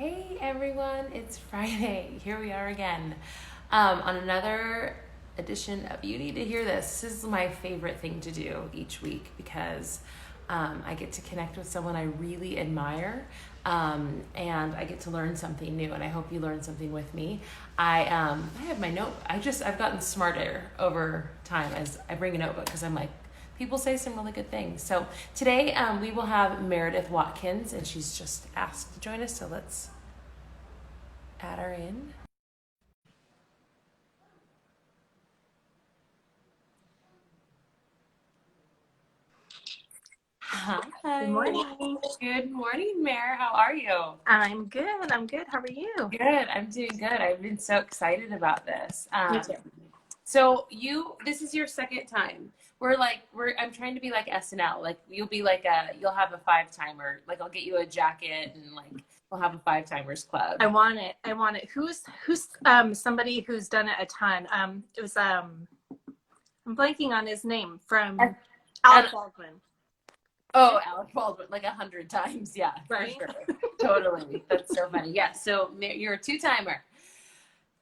Hey everyone, it's Friday. Here we are again on another edition of You Need to Hear This. This is my favorite thing to do each week because I get to connect with someone I really admire and I get to learn something new. And I hope you learn something with me. I have my note. I've gotten smarter over time as I bring a notebook because I'm like, people say some really good things. So today we will have Meredith Watkins, and she's just asked to join us. So let's add her in. Good Hi. morning. Good morning, Mare. How are you? I'm good. I'm good. How are you? Good. I'm doing good. I've been so excited about this. Me too. So this is your second time. I'm trying to be like SNL. Like you'll have a five timer. Like I'll get you a jacket and like we'll have a five timers club. I want it. I want it. Who's somebody who's done it a ton? It was I'm blanking on his name from And, Alec Baldwin. oh, Alec Baldwin, like 100 times. Yeah, for Right? sure. Totally. That's so funny. Yeah. So you're a two timer.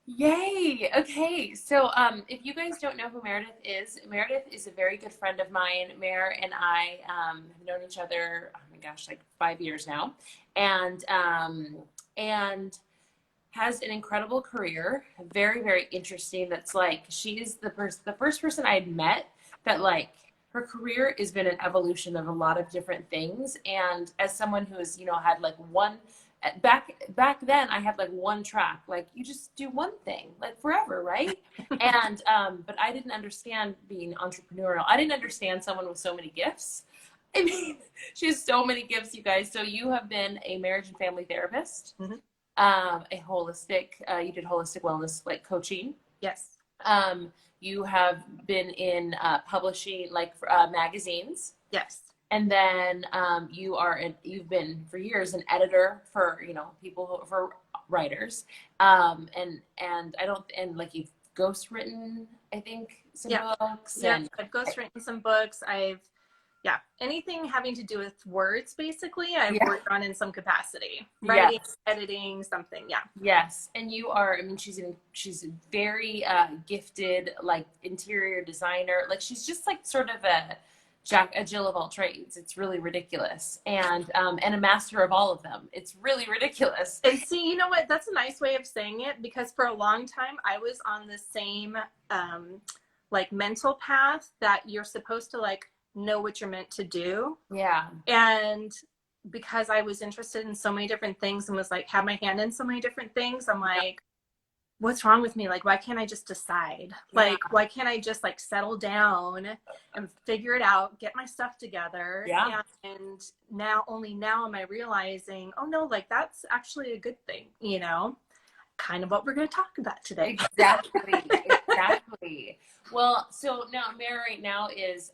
Yay! Okay, so if you guys don't know who Meredith is a very good friend of mine. Mare and I have known each other, oh my gosh, like 5 years now, and and has an incredible career, very, very interesting. That's like she is the first person I had met that like her career has been an evolution of a lot of different things. And as someone who has, had like one back then I had like one track, like you just do one thing like forever, right? And but I didn't understand being entrepreneurial. I didn't understand someone with so many gifts. I mean, she has so many gifts, you guys. So you have been a marriage and family therapist, Mhm. you did holistic wellness like coaching. Yes. You have been in publishing like magazines, Yes. and then you've been for years an editor for for writers, and I don't and like you've ghostwritten I think some Yeah. books Yep. and I've ghostwritten some books. Yeah, anything having to do with words, basically, I've yeah. worked on in some capacity. Writing, Yes. editing, something. Yeah. Yes, and you are. I mean, she's a very gifted, like interior designer. Like she's just like sort of a Jill of all trades. It's really ridiculous, and a master of all of them. It's really ridiculous. And see, you know what? That's a nice way of saying it, because for a long time I was on the same like mental path that you're supposed to like know what you're meant to do. Yeah, And because I was interested in so many different things and was like had my hand in so many different things, I'm yeah, like, what's wrong with me? Like, why can't I just decide? yeah, Like, why can't I just like settle down and figure it out, get my stuff together? yeah. And only now am I realizing, oh no, like that's actually a good thing, kind of what we're going to talk about today. Exactly, exactly. Well, so now Mary right now is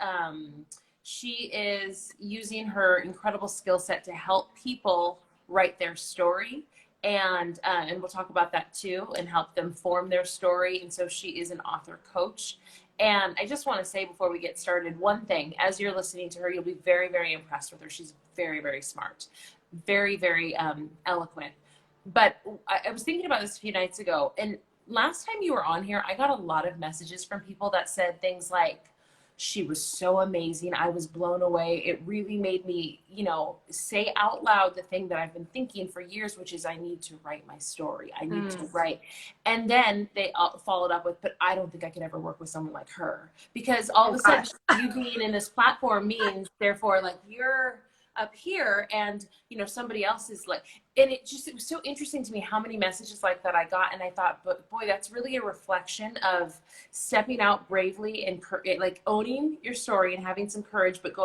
she is using her incredible skill set to help people write their story, and we'll talk about that too, and help them form their story. And so she is an author coach. And I just want to say before we get started, one thing: as you're listening to her, you'll be very, very impressed with her. She's very, very smart, very, very eloquent. But I was thinking about this a few nights ago, and last time you were on here, I got a lot of messages from people that said things like, she was so amazing. I was blown away. It really made me, say out loud the thing that I've been thinking for years, which is I need to write my story. I need to write. And then they followed up with, but I don't think I could ever work with someone like her, because all Oh of a sudden gosh. you being in this platform means therefore like you're up here and somebody else is like, and it was so interesting to me how many messages like that I got. And I thought, but boy, that's really a reflection of stepping out bravely and like owning your story and having some courage, but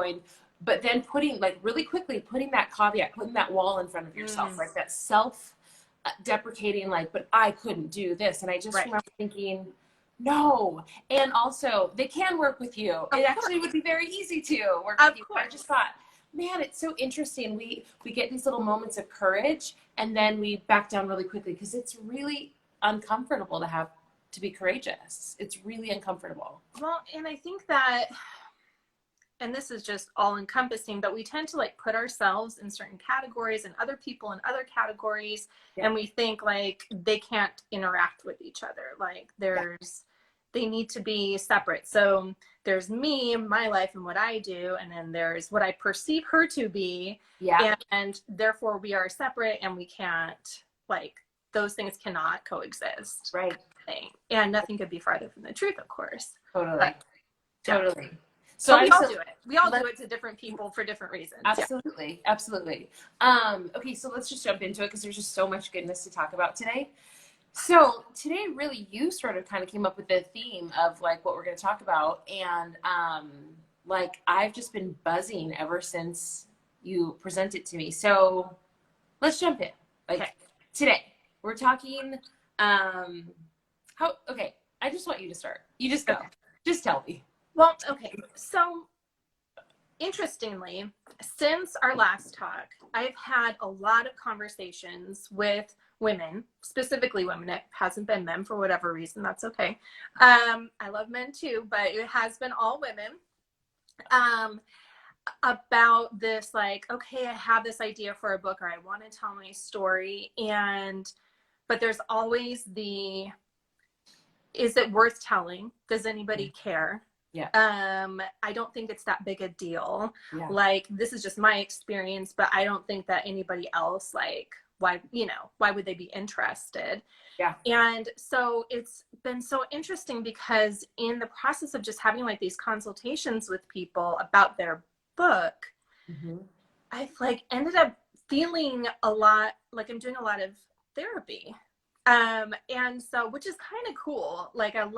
then putting like really quickly putting that caveat, putting that wall in front of yourself, right? That self deprecating, like, but I couldn't do this. And I just Right. remember thinking, no. And also they can work with you. It actually would be very easy to work with Of you. But I course. just thought, man, it's so interesting. We get these little moments of courage and then we back down really quickly because it's really uncomfortable to be courageous. It's really uncomfortable. Well, and I think that and this is just all encompassing, but we tend to like put ourselves in certain categories and other people in other categories. Yeah. And we think like they can't interact with each other. Like they need to be separate. So there's me, my life and what I do. And then there's what I perceive her to be. Yeah. And therefore we are separate and we can't, like, those things cannot coexist. Right. And nothing could be farther from the truth, of course. Totally. But, totally. Yeah. So we all do it. We all do it to different people for different reasons. Absolutely. Yeah. Absolutely. Okay, so let's just jump into it because there's just so much goodness to talk about today. So today, really, you sort of kind of came up with the theme of like what we're going to talk about. And like I've just been buzzing ever since you present it to me. So let's jump in. Like today, we're talking, okay, I just want you to start. You just go. Okay. Just tell me. Well, okay. So interestingly, since our last talk, I've had a lot of conversations with women, specifically women. It hasn't been men for whatever reason. That's okay. I love men too, but it has been all women. About this, like, okay, I have this idea for a book, or I want to tell my story, but there's always is it worth telling? Does anybody care? Yeah. I don't think it's that big a deal. Yeah. Like, this is just my experience, but I don't think that anybody else, like, why would they be interested? Yeah. And so it's been so interesting because in the process of just having like these consultations with people about their book, I've like ended up feeling a lot like I'm doing a lot of therapy. And so, which is kind of cool. Like I'm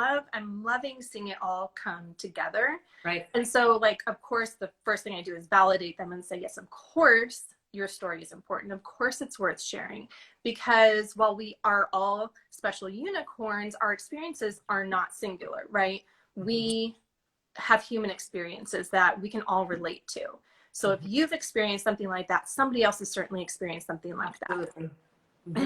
loving seeing it all come together. Right. And so like, of course, the first thing I do is validate them and say, yes, of course, your story is important. Of course, it's worth sharing, because while we are all special unicorns, our experiences are not singular, right? We have human experiences that we can all relate to. So if you've experienced something like that, somebody else has certainly experienced something like that. And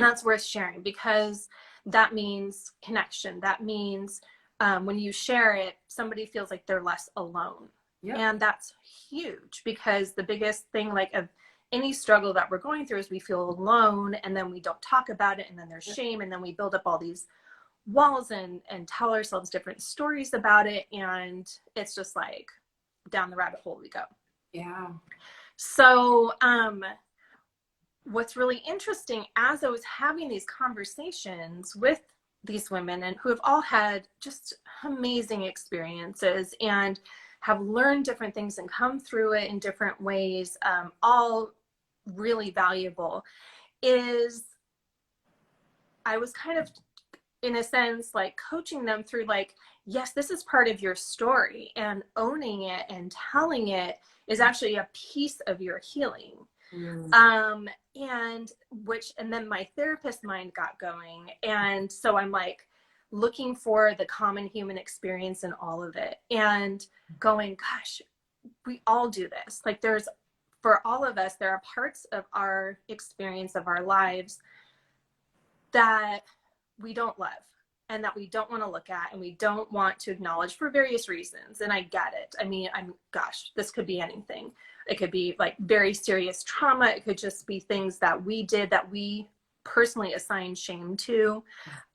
that's worth sharing, because that means connection. That means when you share it, somebody feels like they're less alone. Yep. And that's huge, because the biggest thing like of any struggle that we're going through is we feel alone, and then we don't talk about it, and then there's shame, and then we build up all these walls and tell ourselves different stories about it, and it's just like down the rabbit hole we go. Yeah. So what's really interesting, as I was having these conversations with these women and who have all had just amazing experiences and have learned different things and come through it in different ways, all really valuable, is I was kind of, in a sense, like coaching them through like, yes, this is part of your story, and owning it and telling it is actually a piece of your healing. And then my therapist mind got going. And so I'm like looking for the common human experience in all of it and going, gosh, we all do this. Like for all of us, there are parts of our experience of our lives that we don't love and that we don't want to look at and we don't want to acknowledge for various reasons. And I get it. I mean, gosh, this could be anything. It could be like very serious trauma. It could just be things that we did that we personally assign shame to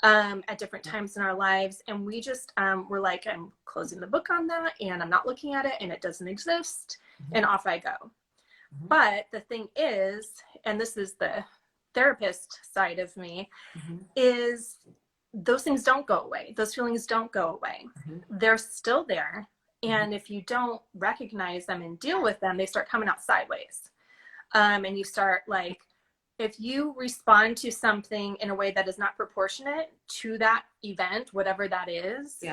at different times in our lives. And we just were like, I'm closing the book on that and I'm not looking at it and it doesn't exist. And off I go. But the thing is, and this is the therapist side of me, is those things don't go away. Those feelings don't go away. They're still there. And if you don't recognize them and deal with them, they start coming out sideways. And you start like, if you respond to something in a way that is not proportionate to that event, whatever that is,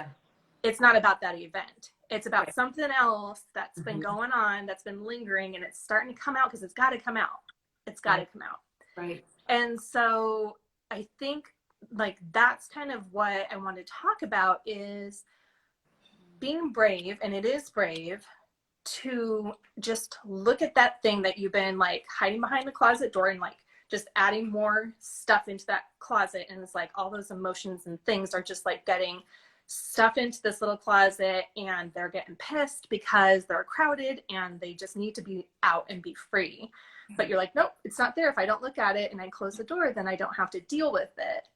it's not about that event. It's about something else that's been going on, that's been lingering, and it's starting to come out because it's got to come out. It's got to come out. Right. And so I think like that's kind of what I want to talk about, is being brave, and it is brave, to just look at that thing that you've been like hiding behind the closet door and like just adding more stuff into that closet. And it's like all those emotions and things are just like getting stuff into this little closet, and they're getting pissed because they're crowded and they just need to be out and be free. But you're like, nope, it's not there. If I don't look at it and I close the door, then I don't have to deal with it.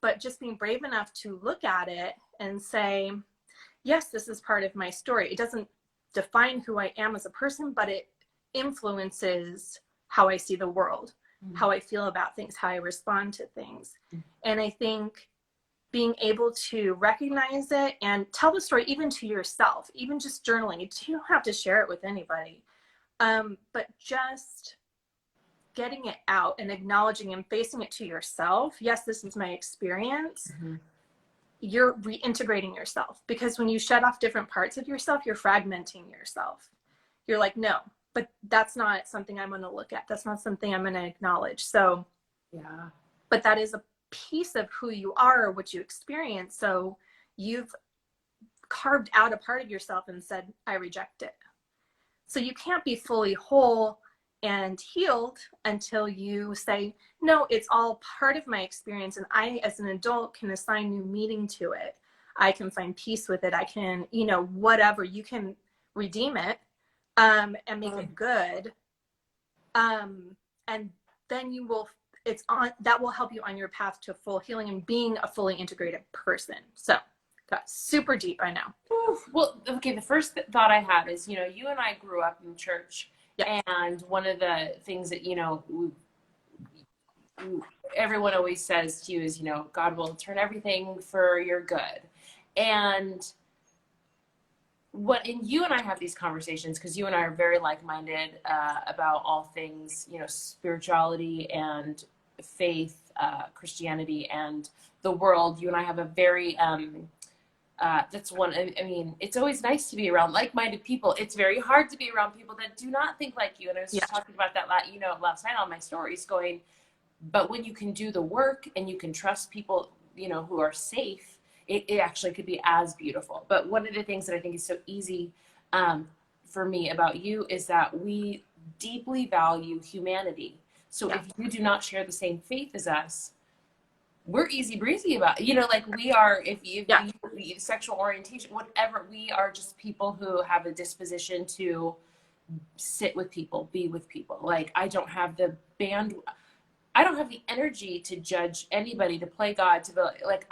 But just being brave enough to look at it and say, yes, this is part of my story. It doesn't define who I am as a person, but it influences how I see the world, how I feel about things, how I respond to things. And I think being able to recognize it and tell the story even to yourself, even just journaling, you don't have to share it with anybody. But just getting it out and acknowledging and facing it to yourself. Yes, this is my experience. You're reintegrating yourself, because when you shut off different parts of yourself, you're fragmenting yourself. You're like, no, but that's not something I'm going to look at. That's not something I'm going to acknowledge. So, Yeah. but that is a piece of who you are, or what you experience. So you've carved out a part of yourself and said, I reject it. So you can't be fully whole and healed until you say, no, it's all part of my experience. And I, as an adult, can assign new meaning to it. I can find peace with it. I can, whatever, you can redeem it, and make it good. And then you will, that will help you on your path to full healing and being a fully integrated person. So that's super deep, I know. Well, okay, the first thought I had is, you and I grew up in church. Yes. And one of the things that, everyone always says to you is, God will turn everything for your good. And you and I have these conversations because you and I are very like-minded about all things, spirituality and faith, Christianity and the world. You and I have a very, that's one, I mean, it's always nice to be around like-minded people. It's very hard to be around people that do not think like you. And I was just talking about that, last night on my stories, going, but when you can do the work and you can trust people, who are safe, it actually could be as beautiful. But one of the things that I think is so easy for me about you is that we deeply value humanity. So if you do not share the same faith as us, we're easy breezy about it. Like we are, if you sexual orientation, whatever, we are just people who have a disposition to sit with people, be with people. Like I don't have the energy to judge anybody, to play God, to be like,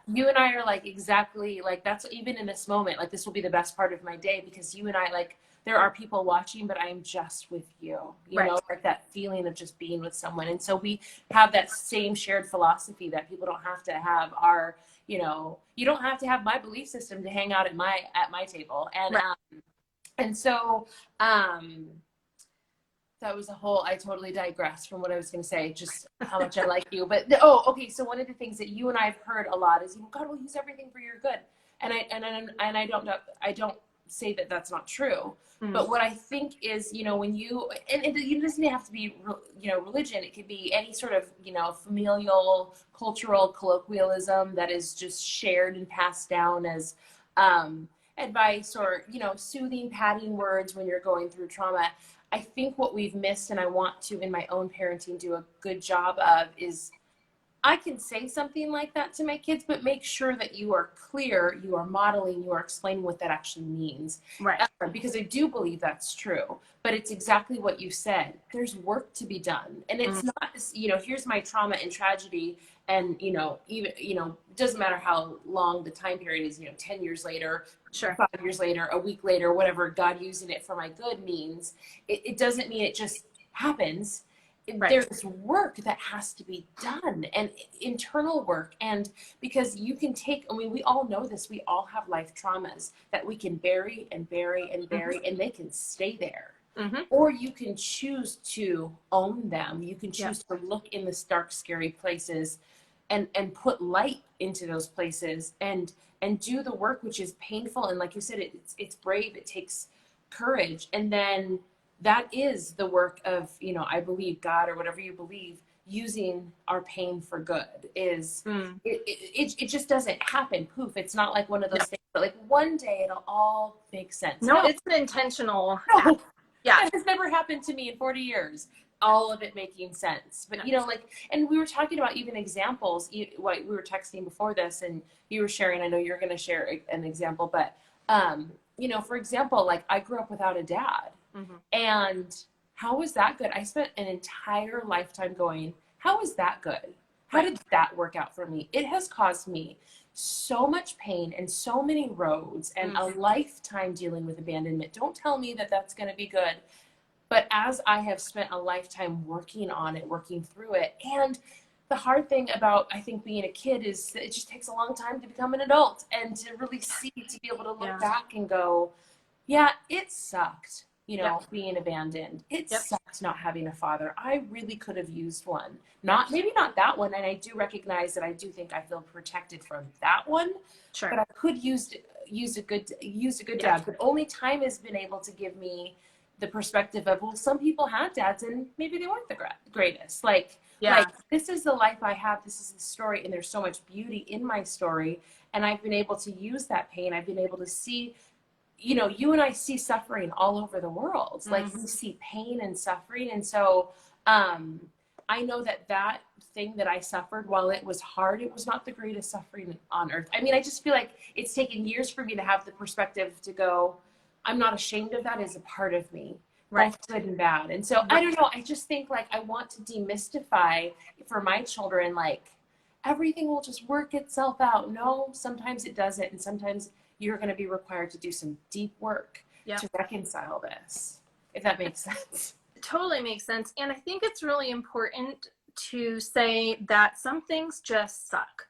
you and I are like, exactly, like that's, even in this moment, like this will be the best part of my day, because you and I, like, there are people watching, but I'm just with you, you know, like that feeling of just being with someone. And so we have that same shared philosophy that people don't have to have our, you don't have to have my belief system to hang out at my table. And so, that was I totally digressed from what I was going to say, just how much I like you. But, okay. So one of the things that you and I have heard a lot is, God will use everything for your good. And I don't say that that's not true. Mm-hmm. But what I think is, when and it doesn't have to be, religion. It could be any sort of, familial, cultural colloquialism that is just shared and passed down as, advice or, soothing, patting words when you're going through trauma. I think what we've missed, and I want to, in my own parenting, do a good job of, is I can say something like that to my kids, but make sure that you are clear, you are modeling, you are explaining what that actually means. Right. Because I do believe that's true, but it's exactly what you said. There's work to be done. And it's not, here's my trauma and tragedy. And, even, it doesn't matter how long the time period is, 10 years later, 5 years later, a week later, whatever, God using it for my good means, it doesn't mean it just happens. There's work that has to be done, and internal work. And because you can we all know this, we all have life traumas that we can bury and bury and bury, and they can stay there. Mm-hmm. Or you can choose to own them. You can choose to look in the dark, scary places and put light into those places and do the work, which is painful. And like you said, it's brave. It takes courage. And then that is the work of, I believe God, or whatever you believe, using our pain for good. It just doesn't happen. Poof. It's not like one of those things, but like one day it'll all make sense. No, it's an intentional. No, that has never happened to me in 40 years. all of it making sense. But, Yeah. you know, like, and we were talking about even examples, what we were texting before this, and you were sharing, I know you're going to share an example, but, you know, for example, like I grew up without a dad. Mm-hmm. And how was that good? I spent an entire lifetime going, how was that good? How Right. did that work out for me? It has caused me so much pain and so many roads and a lifetime dealing with abandonment. Don't tell me that that's going to be good. But as I have spent a lifetime working on it, working through it, and the hard thing about, I think, being a kid is that it just takes a long time to become an adult and to really see, to be able to look back and go, yeah, it sucked, you know, being abandoned. It sucked not having a father. I really could have used one. Maybe not that one. And I do recognize that I do think I feel protected from that one. Sure. But I could use a good dad. But only time has been able to give me the perspective of, well, some people had dads and maybe they weren't the greatest. Like this is the life I have. This is the story. And there's so much beauty in my story. And I've been able to use that pain. I've been able to see, you know, you and I see suffering all over the world. Like we see pain and suffering. And so I know that thing that I suffered, while it was hard, it was not the greatest suffering on earth. I mean, I just feel like it's taken years for me to have the perspective to go, I'm not ashamed of that as a part of me, both good and bad. And so I don't know. I just think like I want to demystify for my children, like everything will just work itself out. No, sometimes it doesn't. And sometimes you're going to be required to do some deep work to reconcile this, if that makes sense. It totally makes sense. And I think it's really important to say that some things just suck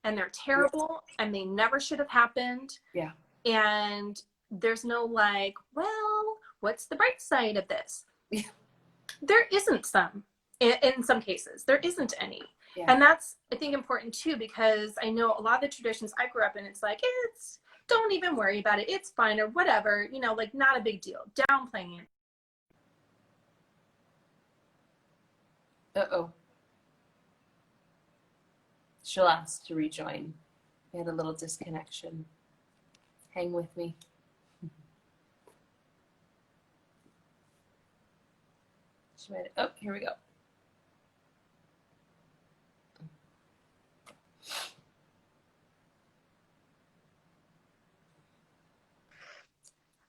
and they're terrible and they never should have happened. Yeah. And there's no like, well, what's the bright side of this? Yeah. There isn't some. In some cases, there isn't any. Yeah. And that's, I think, important too, because I know a lot of the traditions I grew up in, it's like, don't even worry about it. It's fine or whatever, you know, like not a big deal. Downplaying it. Uh-oh. She'll ask to rejoin. We had a little disconnection. Hang with me. Oh, here we go.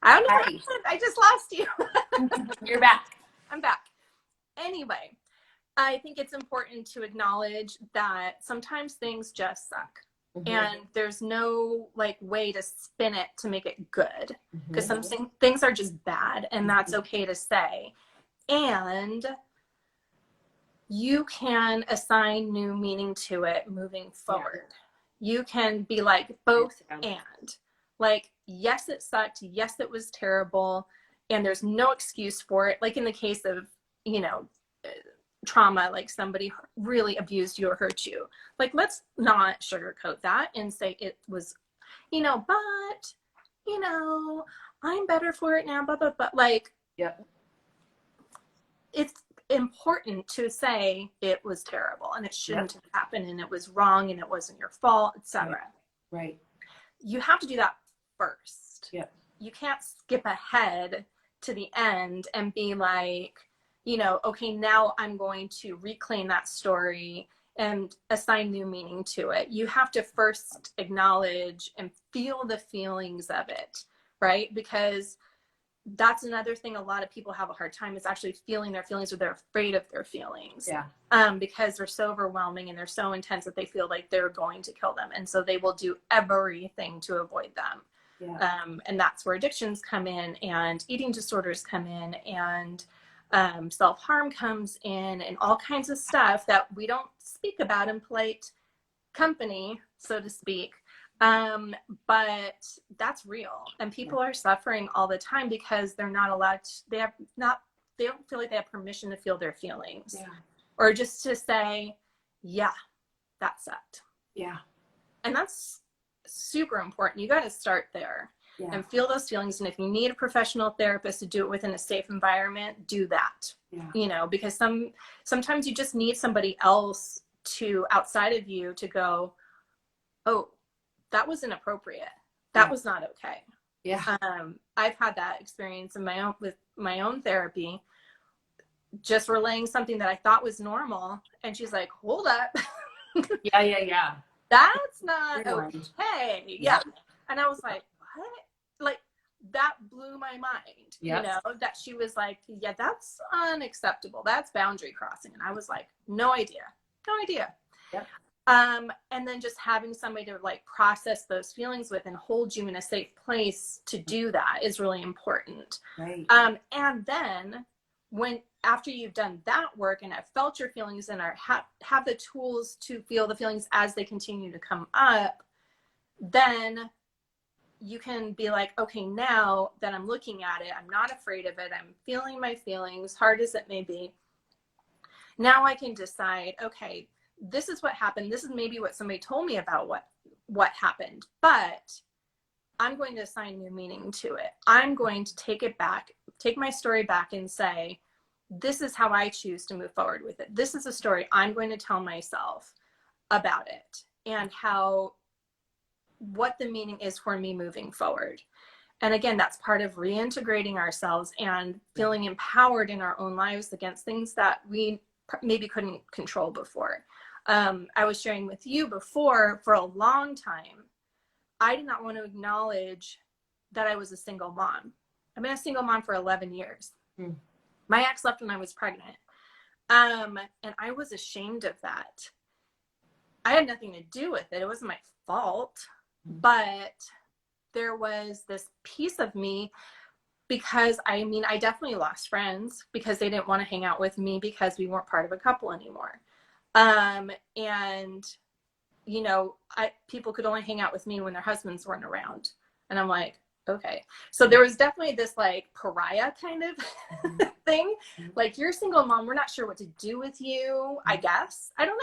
I don't know what happened. I just lost you. You're back. I'm back. Anyway, I think it's important to acknowledge that sometimes things just suck. And there's no like way to spin it to make it good, because some things are just bad, and that's okay to say. And you can assign new meaning to it moving forward. You can be like both and. Like, yes, it sucked. Yes, it was terrible. And there's no excuse for it. Like in the case of, you know, trauma, like somebody really abused you or hurt you. Like, let's not sugarcoat that and say it was, you know, but, you know, I'm better for it now, but like, it's important to say it was terrible and it shouldn't have happened and it was wrong and it wasn't your fault, etc. Right. You have to do that first. Yeah. You can't skip ahead to the end and be like, you know, okay, now I'm going to reclaim that story and assign new meaning to it. You have to first acknowledge and feel the feelings of it, right? Because that's another thing a lot of people have a hard time is actually feeling their feelings, or they're afraid of their feelings. Because they're so overwhelming and they're so intense that they feel like they're going to kill them. And so they will do everything to avoid them. And that's where addictions come in, and eating disorders come in, and self-harm comes in, and all kinds of stuff that we don't speak about in polite company, so to speak. But that's real, and people are suffering all the time because they're not allowed to, they don't feel like they have permission to feel their feelings, or just to say, yeah, that sucked. And that's super important. You got to start there and feel those feelings. And if you need a professional therapist to do it within a safe environment, do that. You know, because sometimes you just need somebody else to outside of you to go, oh, that was inappropriate. That was not okay. I've had that experience in with my own therapy. just relaying something that I thought was normal. And she's like, hold up. Yeah. That's not Rewind. okay. Yep. And I was like, what? Like, that blew my mind, Yep. you know, that she was like, yeah, that's unacceptable. That's boundary crossing. And I was like, no idea. Yep. And then just having somebody to like process those feelings with and hold you in a safe place to do that is really important. Right. And then after you've done that work and have felt your feelings and have the tools to feel the feelings as they continue to come up, then you can be like, okay, now that I'm looking at it, I'm not afraid of it. I'm feeling my feelings, hard as it may be. Now I can decide, okay, this is what happened. This is maybe what somebody told me about what happened, but I'm going to assign new meaning to it. I'm going to take my story back and say, this is how I choose to move forward with it. This is a story I'm going to tell myself about it and what the meaning is for me moving forward. And again, that's part of reintegrating ourselves and feeling empowered in our own lives against things that we maybe couldn't control before. I was sharing with you before, for a long time, I did not want to acknowledge that I was a single mom. I've been a single mom for 11 years. My ex left when I was pregnant. And I was ashamed of that. I had nothing to do with it. It wasn't my fault. But there was this piece of me, because I definitely lost friends because they didn't want to hang out with me because we weren't part of a couple anymore. And you know, people could only hang out with me when their husbands weren't around. And I'm like, okay. So there was definitely this like pariah kind of thing. Like, you're a single mom. We're not sure what to do with you, I guess. I don't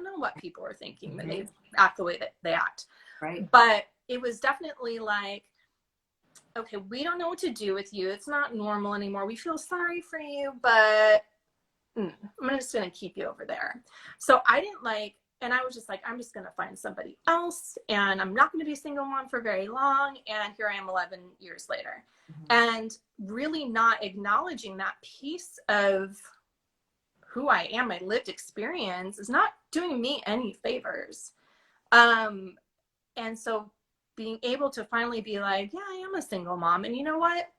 know what people are thinking when they act the way that they act. Right. But it was definitely like, okay, we don't know what to do with you. It's not normal anymore. We feel sorry for you, but I'm just going to keep you over there. So and I was just like, I'm just going to find somebody else, and I'm not going to be a single mom for very long. And here I am 11 years later. And really not acknowledging that piece of who I am, my lived experience, is not doing me any favors. And so being able to finally be like, yeah, I am a single mom. And you know what?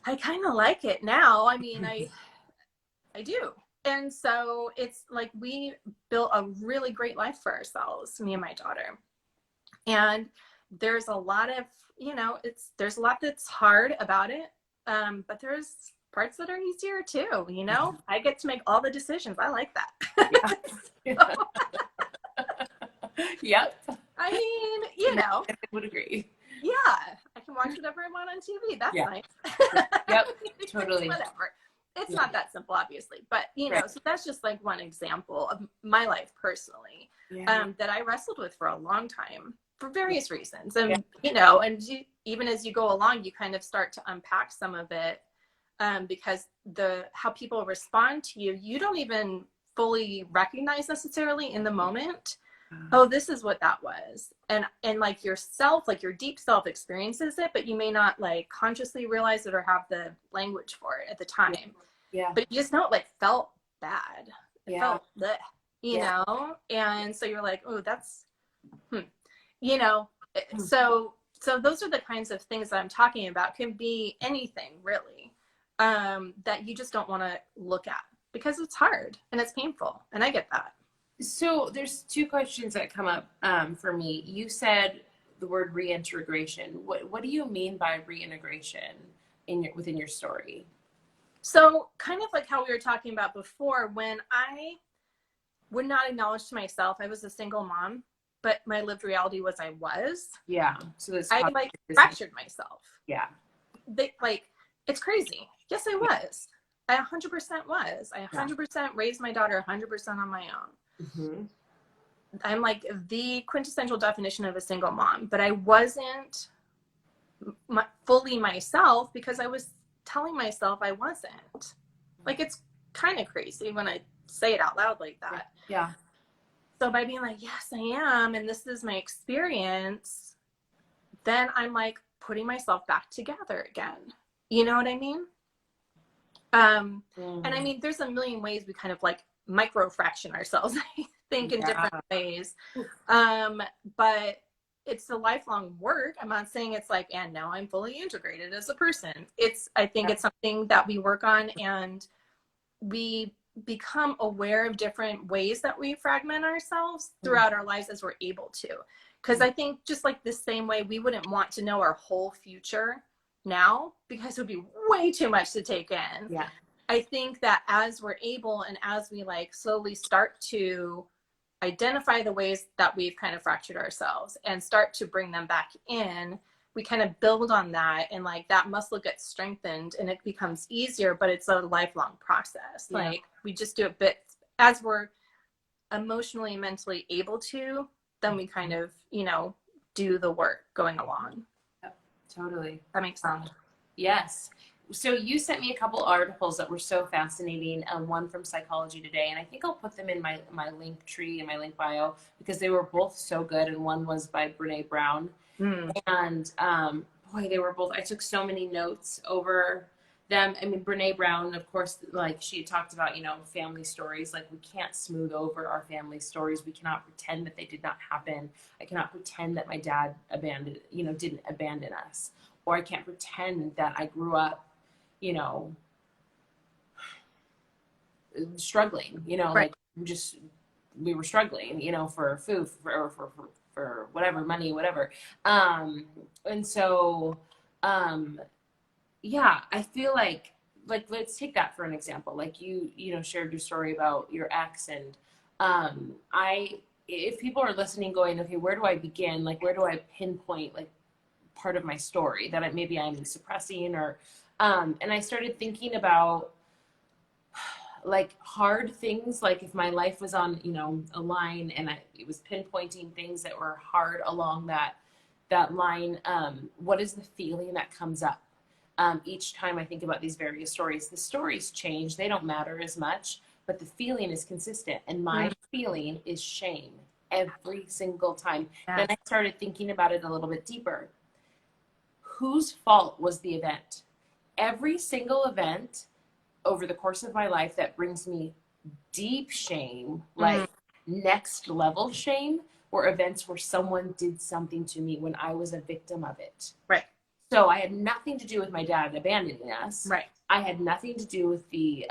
I kind of like it now. I mean, I do. And so it's like we built a really great life for ourselves, me and my daughter. And there's a lot of, there's a lot that's hard about it. But there's parts that are easier too, I get to make all the decisions. I like that. Yeah. Yep. I mean, I would agree. Yeah. I can watch whatever I want on TV. That's nice. Yep. Totally. Whatever. It's not that simple, obviously, but so that's just like one example of my life personally, that I wrestled with for a long time for various reasons. And, even as you go along, you kind of start to unpack some of it, because how people respond to you, you don't even fully recognize necessarily in the moment. Oh, this is what that was. And like yourself, like your deep self experiences it, but you may not like consciously realize it or have the language for it at the time. Yeah. But you just know it like felt bad. It felt bleh, and so you're like, oh, that's, so those are the kinds of things that I'm talking about. Can be anything really, that you just don't want to look at because it's hard and it's painful. And I get that. So there's two questions that come up for me. You said the word reintegration. What do you mean by reintegration within your story? So kind of like how we were talking about before, when I would not acknowledge to myself I was a single mom, but my lived reality was I was. Yeah. So I like fractured myself. Yeah. It's crazy. Yes, I was. I 100% was. I 100% raised my daughter 100% on my own. I'm like the quintessential definition of a single mom, but I wasn't fully myself because I was telling myself I wasn't. Like, it's kind of crazy when I say it out loud like that. Yeah. So by being like, yes, I am, and this is my experience, then I'm like putting myself back together again. You know what I mean? And I mean, there's a million ways we kind of like microfraction ourselves, I think, in different ways. But it's a lifelong work. I'm not saying it's like, and now I'm fully integrated as a person. I think it's something that we work on, and we become aware of different ways that we fragment ourselves throughout our lives as we're able to. Because I think just like the same way we wouldn't want to know our whole future now, because it would be way too much to take in. Yeah. I think that as we're able, and as we like slowly start to identify the ways that we've kind of fractured ourselves and start to bring them back in, we kind of build on that, and like that muscle gets strengthened and it becomes easier, but it's a lifelong process. Yeah. Like we just do a bit as we're emotionally and mentally able to, then we kind of, you know, do the work going along. Yep, totally. That makes sense. Yes. So you sent me a couple articles that were so fascinating. One from Psychology Today, and I think I'll put them in my link tree and my link bio because they were both so good. And one was by Brene Brown, and boy, they were both. I took so many notes over them. I mean, Brene Brown, of course, like she talked about, you know, family stories. Like we can't smooth over our family stories. We cannot pretend that they did not happen. I cannot pretend that my dad didn't abandon us, or I can't pretend that I grew up, you know, struggling, you know, like just, we were struggling, you know, for food, for whatever, money, whatever. And so, yeah, I feel like, let's take that for an example. Like you know, shared your story about your ex, and, if people are listening going, okay, where do I begin? Like, where do I pinpoint, like, part of my story that maybe I'm suppressing, or, and I started thinking about like hard things, like if my life was on, you know, a line, and it was pinpointing things that were hard along that line. What is the feeling that comes up? Each time I think about these various stories, the stories change. They don't matter as much, but the feeling is consistent. And my feeling is shame every single time. Yes. Then I started thinking about it a little bit deeper. Whose fault was the event? Every single event over the course of my life that brings me deep shame, like next level shame, were events where someone did something to me when I was a victim of it. Right. So I had nothing to do with my dad abandoning us. Right. I had nothing to do with the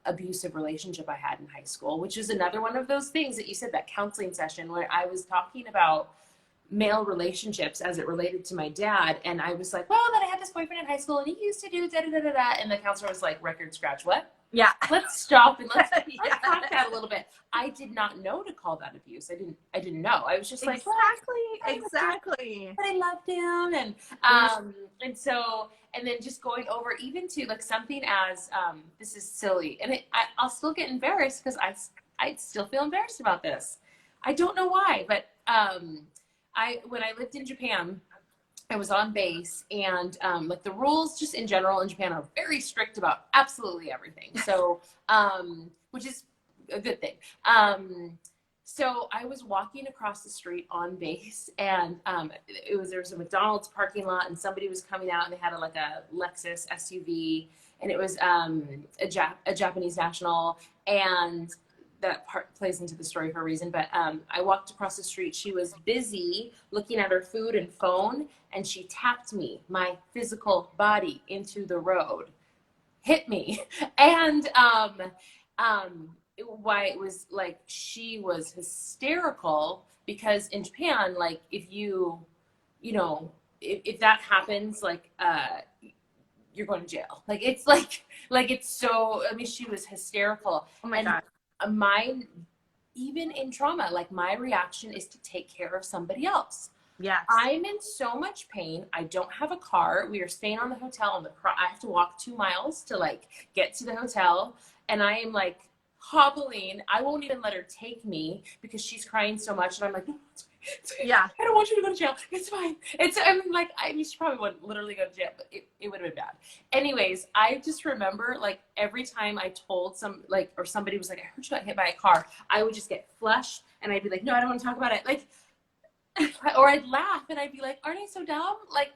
abusive relationship I had in high school, which is another one of those things that you said, that counseling session where I was talking about male relationships as it related to my dad. And I was like, well, then I had this boyfriend in high school and he used to do da-da-da-da-da. And the counselor was like, record scratch, what? Yeah. Let's stop and let's talk that a little bit. I did not know to call that abuse. I didn't know. I was just like, exactly. but I loved him. And so, and then just going over even to like something as, this is silly. And I'll still get embarrassed because I still feel embarrassed about this. I don't know why, but, when I lived in Japan, I was on base, and like the rules just in general in Japan are very strict about absolutely everything. So, which is a good thing. So I was walking across the street on base, and there was a McDonald's parking lot, and somebody was coming out, and they had like a Lexus SUV, and it was a Japanese national, and that part plays into the story for a reason, but I walked across the street. She was busy looking at her food and phone, and she tapped me, my physical body, into the road, hit me. And why it was like, she was hysterical because in Japan, like if you know, if that happens, like you're going to jail. Like it's it's so, I mean, she was hysterical. Oh my God. Mine, even in trauma, like my reaction is to take care of somebody else. Yeah. I'm in so much pain. I don't have a car. We are staying on the hotel I have to walk 2 miles to like get to the hotel. And I am like hobbling. I won't even let her take me because she's crying so much. And I'm like, no, it's okay. Yeah. I don't want you to go to jail. It's fine. I mean, she probably wouldn't literally go to jail, but it would have been bad. Anyways, I just remember like every time I told or somebody was like, I heard you got hit by a car, I would just get flushed and I'd be like, no, I don't want to talk about it. Like, or I'd laugh and I'd be like, aren't I so dumb? Like,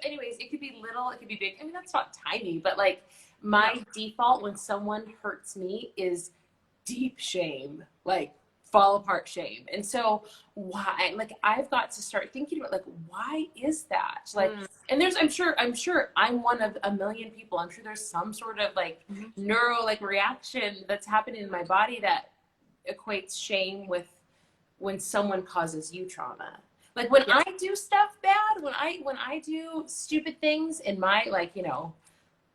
anyways, it could be little, it could be big. I mean, that's not tiny, but like My No. default when someone hurts me is deep shame, like fall apart shame. And so why, like I've got to start thinking about like, why is that? Like, Mm. and there's, I'm sure I'm one of a million people. I'm sure there's some sort of like Mm-hmm. neuro like reaction that's happening in my body that equates shame with when someone causes you trauma. Like when Yep. I do stuff bad, when I do stupid things in my like,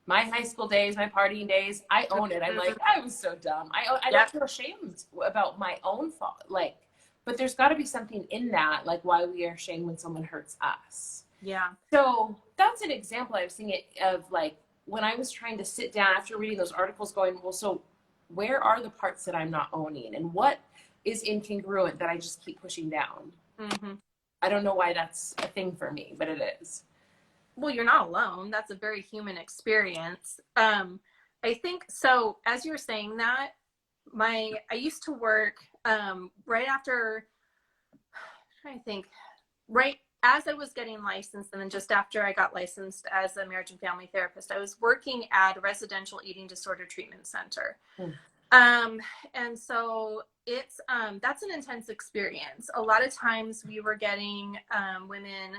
my high school days, my partying days, I own it. I'm Mm-hmm. like, I was so dumb. I don't Yep. feel ashamed about my own fault. Like, but there's got to be something in that, like why we are ashamed when someone hurts us. Yeah. So that's an example I was thinking of, like when I was trying to sit down after reading those articles, going, well, so where are the parts that I'm not owning, and what is incongruent that I just keep pushing down? Mm-hmm. I don't know why that's a thing for me, but it is. Well, you're not alone. That's a very human experience. I think so. As you were saying that, I used to work right after. I'm trying to think, right as I was getting licensed, and then just after I got licensed as a marriage and family therapist, I was working at a residential eating disorder treatment center. Hmm. And so it's that's an intense experience. A lot of times we were getting women,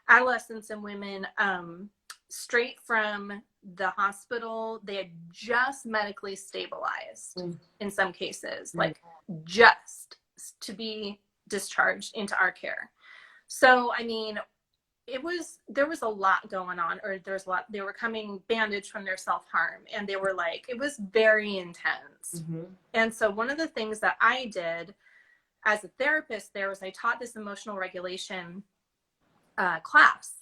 adolescents and women, straight from the hospital. They had just medically stabilized in some cases, like just to be discharged into our care. So I mean, there was a lot going on, or there's a lot, they were coming bandaged from their self-harm, and they were like, it was very intense. Mm-hmm. And so one of the things that I did as a therapist there was I taught this emotional regulation class.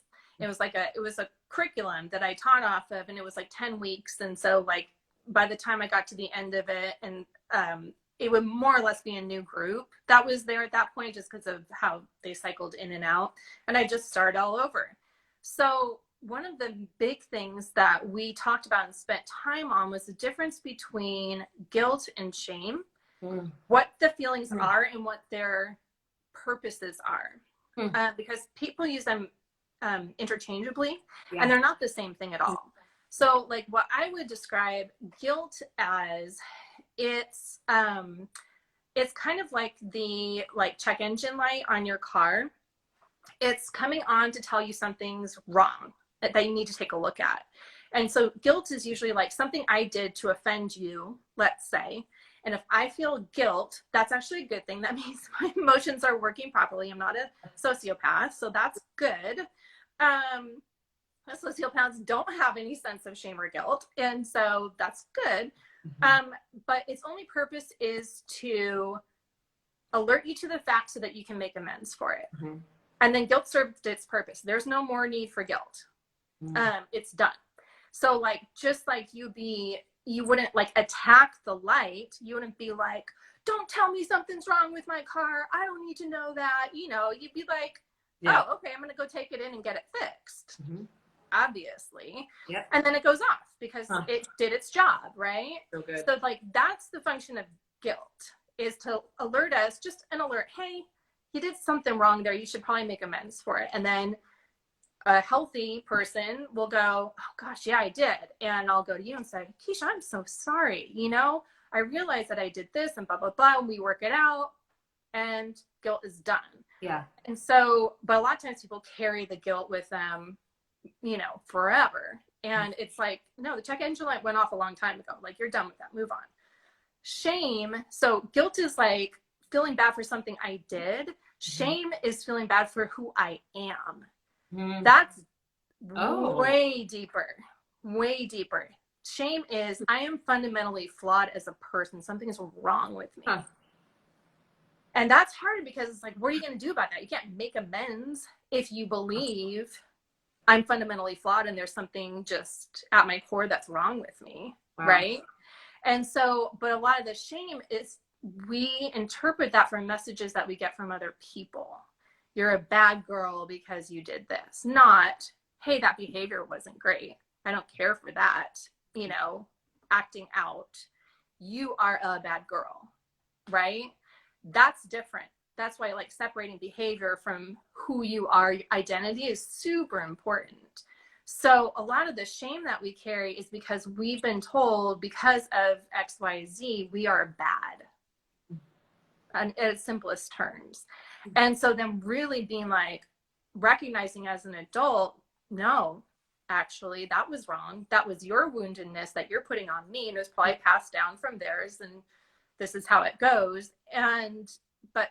It was a curriculum that I taught off of, and it was like 10 weeks. And so like by the time I got to the end of it, and it would more or less be a new group that was there at that point, just because of how they cycled in and out. And I just started all over. So one of the big things that we talked about and spent time on was the difference between guilt and shame, what the feelings are and what their purposes are. Because people use them interchangeably, and they're not the same thing at all. So like what I would describe guilt as, it's kind of like the check engine light on your car. It's coming on to tell you something's wrong, that you need to take a look at. And so guilt is usually like something I did to offend you, let's say. And if I feel guilt, that's actually a good thing. That means my emotions are working properly. I'm not a sociopath, so that's good. Sociopaths don't have any sense of shame or guilt, and so that's good. But its only purpose is to alert you to the fact so that you can make amends for it. And then guilt served its purpose. There's no more need for guilt. It's done. So like, just like you wouldn't like attack the light. You wouldn't be like, don't tell me something's wrong with my car. I don't need to know that. You'd be like, oh, okay, I'm going to go take it in and get it fixed. Obviously. And then it goes off because it did its job, right? So like, that's the function of guilt, is to alert us, just an alert. Hey, you did something wrong there. You should probably make amends for it. And then a healthy person will go, oh gosh, yeah, I did. And I'll go to you and say, Keisha, I'm so sorry. I realized that I did this and blah, blah, blah. And we work it out, and guilt is done. And so, but a lot of times people carry the guilt with them, forever. And it's like, no, the check engine light went off a long time ago. Like, you're done with that. Move on. Shame. So guilt is like feeling bad for something I did. Shame is feeling bad for who I am. That's way deeper, way deeper. Shame is, I am fundamentally flawed as a person. Something is wrong with me. And that's hard, because it's like, what are you going to do about that? You can't make amends if you believe I'm fundamentally flawed and there's something just at my core that's wrong with me. Right? And so, but a lot of the shame is, we interpret that from messages that we get from other people. You're a bad girl because you did this. Not, hey, that behavior wasn't great. I don't care for that, acting out. You are a bad girl, right? That's different. That's why like separating behavior from who you are, identity, is super important. So a lot of the shame that we carry is because we've been told because of XYZ, we are bad, in its simplest terms. And so then really being like, recognizing as an adult, no, actually, that was wrong. That was your woundedness that you're putting on me, and it was probably passed down from theirs, and this is how it goes. But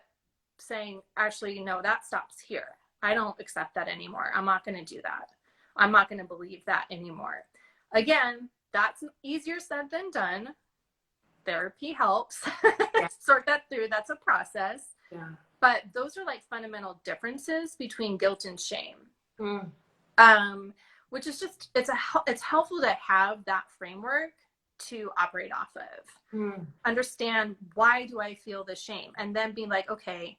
saying, actually, no, that stops here. I don't accept that anymore. I'm not going to do that. I'm not going to believe that anymore. Again, that's easier said than done. Therapy helps sort that through. That's a process. Yeah. But those are like fundamental differences between guilt and shame. Which is just, it's helpful to have that framework to operate off of. Understand, why do I feel the shame? And then be like, okay,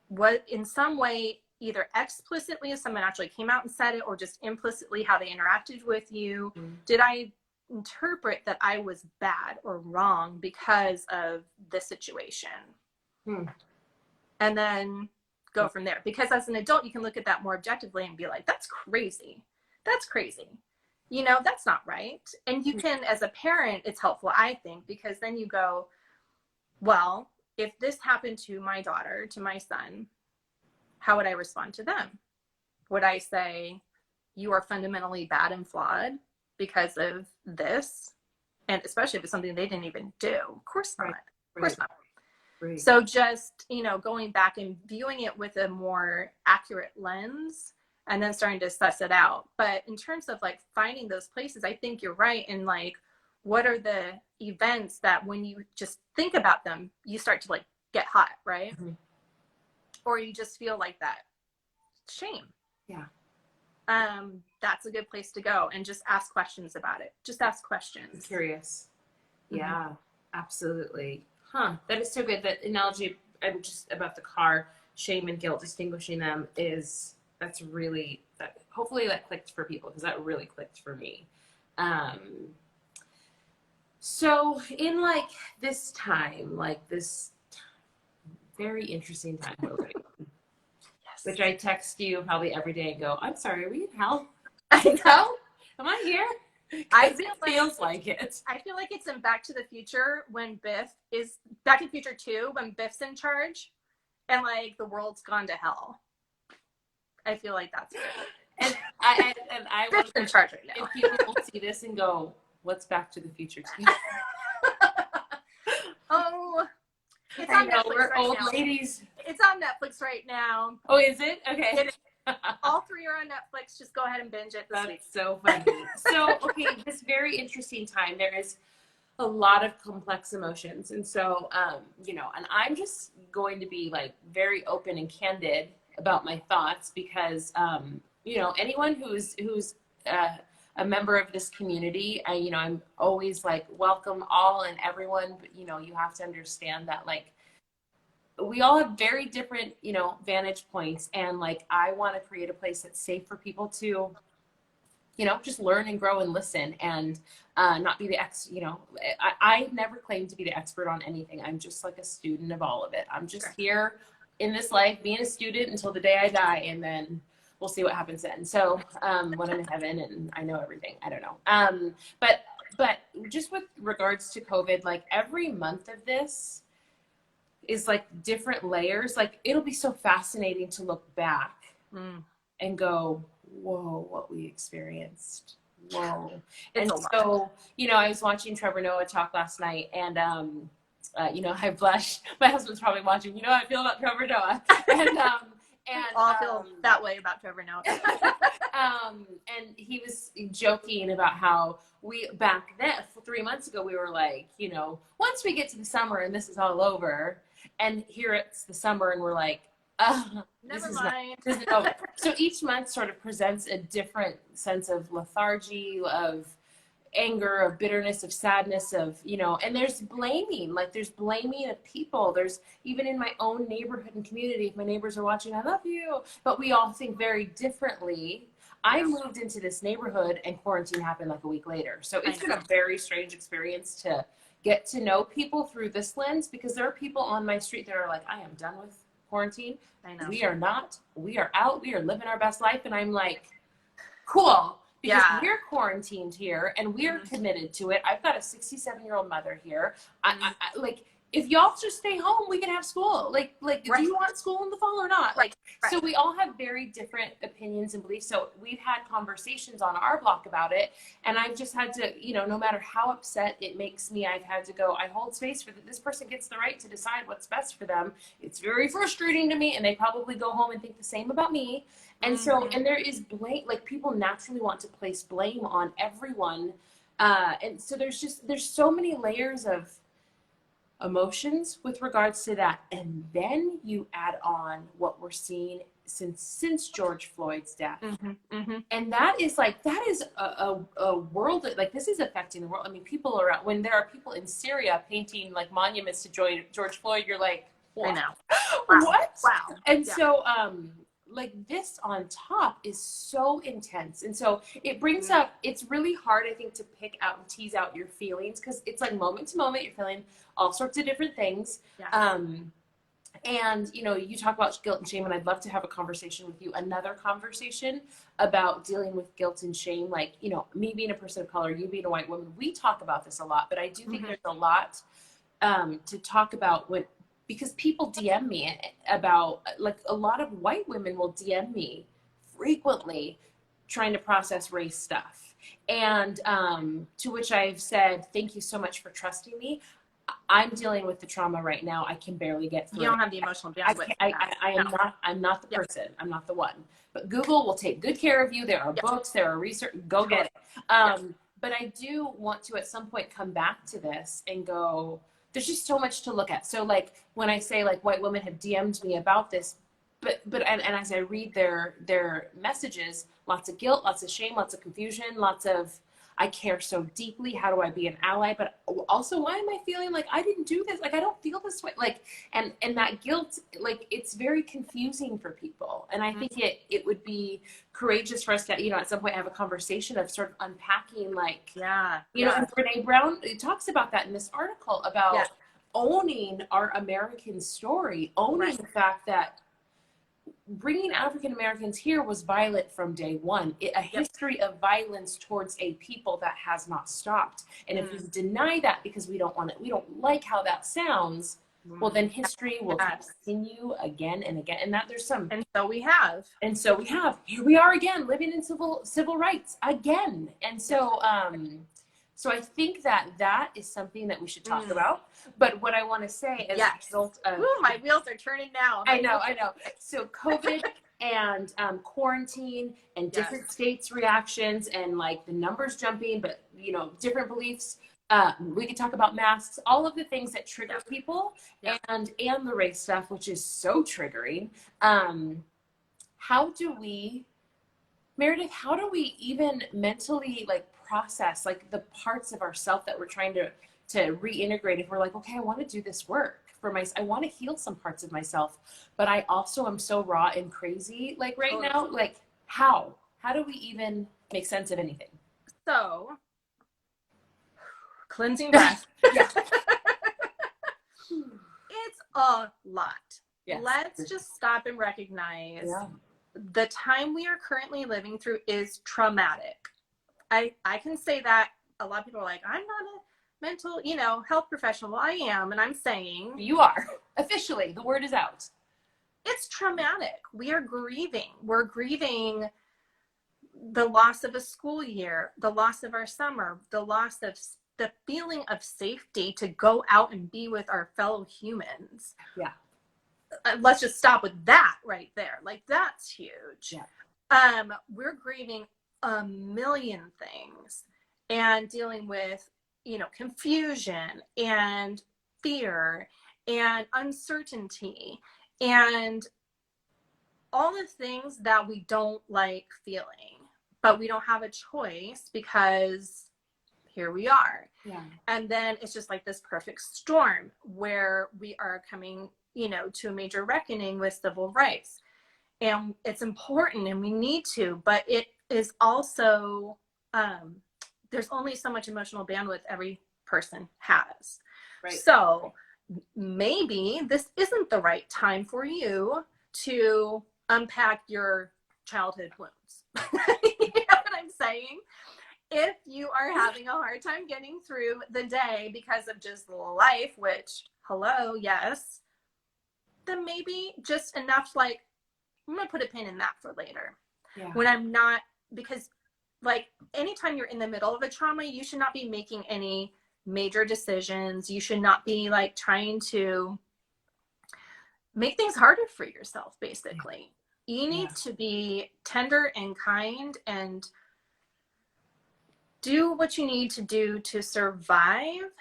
what in some way, either explicitly if someone actually came out and said it, or just implicitly how they interacted with you, did I interpret that I was bad or wrong because of the situation? And then go from there. Because as an adult, you can look at that more objectively and be like, that's crazy. That's crazy. You know, that's not right. And you can, as a parent, it's helpful, I think, because then you go, well, if this happened to my daughter, to my son, how would I respond to them? Would I say, you are fundamentally bad and flawed because of this? And especially if it's something they didn't even do. Of course not. Of course not. Right. So just, you know, going back and viewing it with a more accurate lens and then starting to suss it out. But in terms of like finding those places, I think you're right. And like, what are the events that when you just think about them, you start to like get hot, right? Or you just feel like that shame. Yeah. That's a good place to go, and just ask questions about it. Just ask questions. I'm curious. Yeah, absolutely. That is so good. That analogy, I'm just about the car, shame and guilt, distinguishing them that's really, hopefully that clicked for people, because that really clicked for me. So in like this time, like this very interesting time, which I text you probably every day and go, I'm sorry, are we in hell? I know. Am I here? I feel feels like it. I feel like it's in Back to the Future when Back to the Future 2, when Biff's in charge and like the world's gone to hell. I feel like that's it. And I Biff's in charge right now. If people will see this and go, what's Back to the Future 2? Oh, it's on Netflix we're right old now. Ladies. It's on Netflix right now. Oh, is it? Okay. It is. All 3 are on Netflix. Just go ahead and binge it this week. That's so funny. So, okay, this very interesting time, there is a lot of complex emotions. And so, you know, and I'm just going to be like very open and candid about my thoughts because, you know, anyone who's a member of this community, you know, I'm always like, welcome all and everyone, but, you know, you have to understand that like, we all have very different, you know, vantage points. And like, I want to create a place that's safe for people to, you know, just learn and grow and listen and not be the you know, I never claim to be the expert on anything. I'm just like a student of all of it. I'm just here in this life, being a student until the day I die. And then we'll see what happens then. So when I'm in heaven and I know everything, I don't know. But just with regards to COVID, like every month of this is like different layers. Like it'll be so fascinating to look back and go, whoa, what we experienced. Whoa. And so, you know, I was watching Trevor Noah talk last night and, you know, I blushed. My husband's probably watching, you know how I feel about Trevor Noah. And all feel that way about Trevor Noah. And he was joking about how we back then 3 months ago, we were like, you know, once we get to the summer and this is all over, and here it's the summer and we're like, never mind. This isn't over. So each month sort of presents a different sense of lethargy, of anger, of bitterness, of sadness, of, you know, and there's blaming, like there's blaming of people. There's even in my own neighborhood and community, if my neighbors are watching, I love you, but we all think very differently. I moved into this neighborhood and quarantine happened like a week later. So it's been a very strange experience to get to know people through this lens, because there are people on my street that are like, I am done with quarantine. I know. We are not. We are out. We are living our best life. And I'm like, cool. Because Yeah. we're quarantined here and we're committed to it. I've got a 67-year-old mother here. I like, if y'all just stay home, we can have school. Like, Right. do you want school in the fall or not? Right. Like, so we all have very different opinions and beliefs. So we've had conversations on our block about it. And I've just had to, you know, no matter how upset it makes me, I've had to go, I hold space for this person gets the right to decide what's best for them. It's very frustrating to me. And they probably go home and think the same about me. And so, and there is blame, like people naturally want to place blame on everyone. And so there's so many layers of emotions with regards to that. And then you add on what we're seeing since George Floyd's death. And that is a world that, like, this is affecting the world. I mean, people are, when there are people in Syria painting like monuments to George Floyd, you're like, what? I know. What? Wow. And so, like, this on top is so intense. And so it brings up, it's really hard, I think, to pick out and tease out your feelings, because it's like moment to moment, you're feeling all sorts of different things. Yeah. And, you know, you talk about guilt and shame, and I'd love to have a conversation with you, another conversation about dealing with guilt and shame. Like, you know, me being a person of color, you being a white woman, we talk about this a lot, but I do think there's a lot to talk about because people DM me about, like, a lot of white women will DM me frequently trying to process race stuff. And to which I've said, thank you so much for trusting me. I'm dealing with the trauma right now. I can barely get through. You don't have the emotional bandwidth. I'm not the person. I'm not the one. But Google will take good care of you. There are books, there are research, go get it. But I do want to at some point come back to this and go, there's just so much to look at. So, like, when I say, like, white women have DM'd me about this, and as I read their messages, lots of guilt, lots of shame, lots of confusion, lots of, I care so deeply, how do I be an ally? But also, why am I feeling like I didn't do this? Like, I don't feel this way. Like, and that guilt, like, it's very confusing for people. And I think it would be courageous for us to, you know, at some point have a conversation of sort of unpacking, like, you know, and Brene Brown talks about that in this article about owning our American story, owning the fact that bringing African Americans here was violent from day one. A history of violence towards a people that has not stopped. And if we deny that because we don't like how that sounds, well, then history will continue again and again. And that there's some. And so we have. Here we are again, living in civil rights again. And so, so I think that is something that we should talk about. But what I want to say as a result of... Ooh, my wheels are turning now. I know. So COVID and quarantine and different states' reactions and, like, the numbers jumping, but, you know, different beliefs. We could talk about masks, all of the things that trigger people and the race stuff, which is so triggering. Meredith, how do we even mentally, like, process, like, the parts of ourself that we're trying to reintegrate? If we're like, okay, I want to do this work for I want to heal some parts of myself, but I also am so raw and crazy, like, right now. Like, how do we even make sense of anything? So, cleansing breath. It's a lot. Yes. Let's just stop and recognize the time we are currently living through is traumatic. I can say that. A lot of people are like, I'm not a mental, you know, health professional. Well, I am, and I'm saying you are. Officially, the word is out. It's traumatic. We are grieving. We're grieving the loss of a school year, the loss of our summer, the loss of the feeling of safety to go out and be with our fellow humans. Yeah. Let's just stop with that right there. Like, that's huge. Yeah. We're grieving a million things and dealing with, you know, confusion and fear and uncertainty and all the things that we don't like feeling, but we don't have a choice because here we are. Yeah. And then it's just like this perfect storm where we are coming, you know, to a major reckoning with civil rights. And it's important and we need to, but it is also, there's only so much emotional bandwidth every person has. Right. So maybe this isn't the right time for you to unpack your childhood wounds. You know what saying, if you are having a hard time getting through the day because of just life, which, hello, yes, then maybe just enough, like, I'm going to put a pin in that for later. Yeah. When I'm not, because like anytime you're in the middle of a trauma, you should not be making any major decisions. You should not be like trying to make things harder for yourself, basically. You need to be tender and kind and do what you need to do to survive,